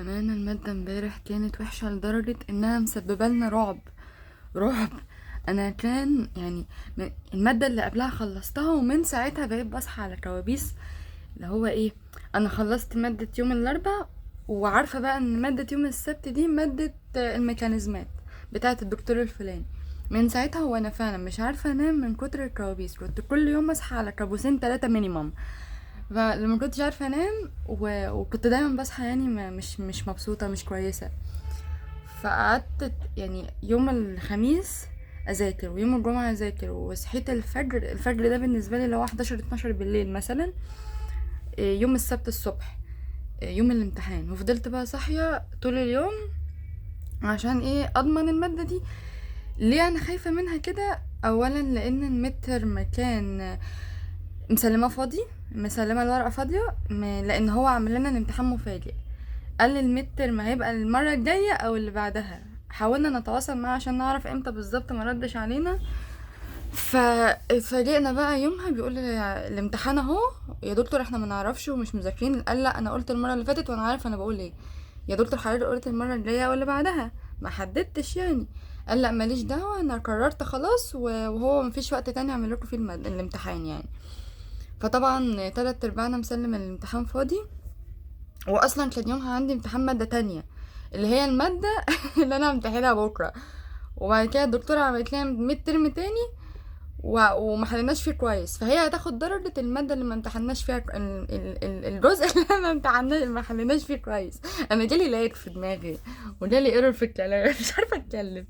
بأمانة المادة امبارح كانت وحشة لدرجة انها مسببة لنا رعب. انا كان يعني المادة اللي قبلها خلصتها، ومن ساعتها بقيت بصحى على كوابيس اللي هو ايه. انا خلصت مادة يوم الاربعاء، وعارفة بقى ان مادة يوم السبت دي مادة الميكانيزمات بتاعة الدكتور الفلاني. من ساعتها وانا فعلا مش عارفة انام من كتر الكوابيس، كنت كل يوم اصحى على كابوسين 3 مينيمم. فلما كنتش عارفة انام وكنت دايما بصحى يعني مش مبسوطة، مش كويسة. فقعدت يعني يوم الخميس اذاكر، ويوم الجمعة اذاكر، وصحيت الفجر ده بالنسبة لي اللي هو 11 12 بالليل مثلا. يوم السبت الصبح، يوم الامتحان، وفضلت بقى صاحية طول اليوم عشان ايه؟ اضمن المادة دي. ليه انا خايفة منها كده؟ اولا لان المتر كان مسلمة فاضي، مسلمة الورقة فاضية، لان هو عامل لنا الامتحان مفاجئ. قال لي المتر ما هيبقى المرة الجاية او اللي بعدها. حاولنا نتواصل معاه عشان نعرف امتى بالظبط، ما ردش علينا. فاتفاجئنا بقى يومها بيقول لي الامتحان اهو يا دكتور، احنا ما نعرفش ومش مذاكرين. قال لا، انا قلت المره اللي فاتت وانا عارف انا بقول ايه. يا دكتور حضرتك قلت المره الجايه ولا بعدها، ما حددتش يعني. قال لا ماليش دعوه، انا قررت خلاص، وهو مفيش وقت تاني اعمل لكم فيه الامتحان يعني. فطبعا تلات ارباعنا مسلم الامتحان فاضي. واصلا كان يومها عندي امتحان ماده تانية، اللي هي الماده اللي انا همتحنها بكره. وبعد كده الدكتوره عملت لنا ميد ترم تاني، وما حليناش فيه كويس، فهي هتاخد درجة المادة اللي ما امتحناش فيها الجزء اللي ما امتحناش ما حليناش فيه كويس. انا جالي لايك في دماغي، وجالي ايرور في الكلام مش عارفة اتكلم.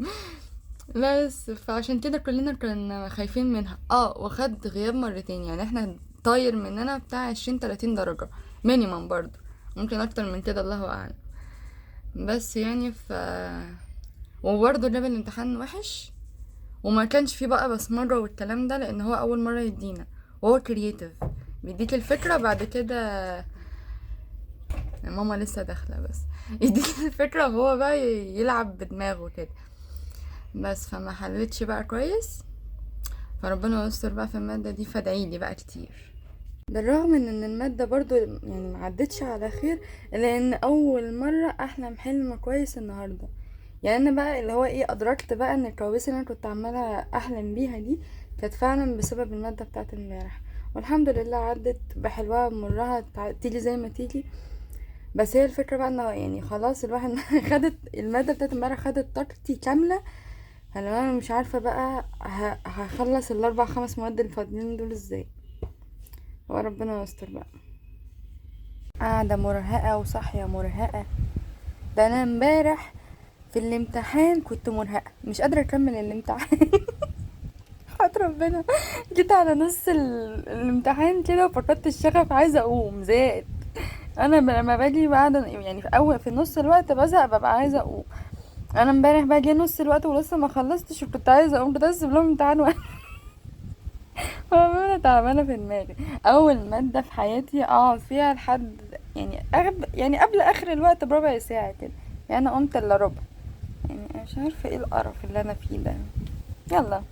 بس فعشان كده كلنا كنا خايفين منها. وخد غياب مرتين، يعني احنا طاير مننا بتاع 20 30 درجة مينيمم، برضو ممكن اكتر من كده، الله اعلم. بس يعني وبرضه جاب الامتحان وحش، وما كانش فيه بقى بصمجة والكلام ده، لان هو اول مرة يدينا، وهو كرييتيف بيديك الفكرة بعد كده. ماما لسه داخلة بس. يديك الفكرة وهو بقى يلعب بدماغه كده. بس فما حلتش بقى كويس، فربنا يستر بقى في المادة دي، فادعيلي بقى كتير. بالرغم من ان المادة برضو يعني معدتش على خير، لان اول مرة احلم حلم كويس النهاردة. يعني انا بقى اللي هو ايه، ادركت بقى ان الكوابيس اللي انا كنت عمالة احلم بيها دي كانت فعلا بسبب المادة بتاعت امبارح. والحمد لله عدت بحلوها بمرها، تيجي زي ما تيجي. بس هي الفكرة بقى انه يعني خلاص الواحد خدت المادة بتاعت امبارح، خدت طاقتي كاملة. انا مش عارفة بقى هخلص الاربع خمس مواد الفاضلين دول ازاي. هو ربنا يستر بقى. قاعدة مرهقة وصاحية مرهقة. ده انا امبارح في الامتحان كنت مرهقة، مش قادرة اكمل الامتحان. حياة ربنا. جيت على نص الامتحان كده وفقدت الشغف، عايزة اقوم زهقت. انا لما باجي بعد يعني في نص الوقت بزهق، ببقى عايزة اقوم. انا امبارح باجي نص الوقت ولسه ما خلصتش، وكنت عايزة اقوم، كنت اسيب لهم امتحان انا تعبانة في دماغي. اول مادة في حياتي اقعد فيها لحد يعني يعني قبل اخر الوقت بربع ساعة كده. يعني انا قمت الا ربع. يعني أنا مش عارفة ايه القرف اللي انا فيه ده. يلا.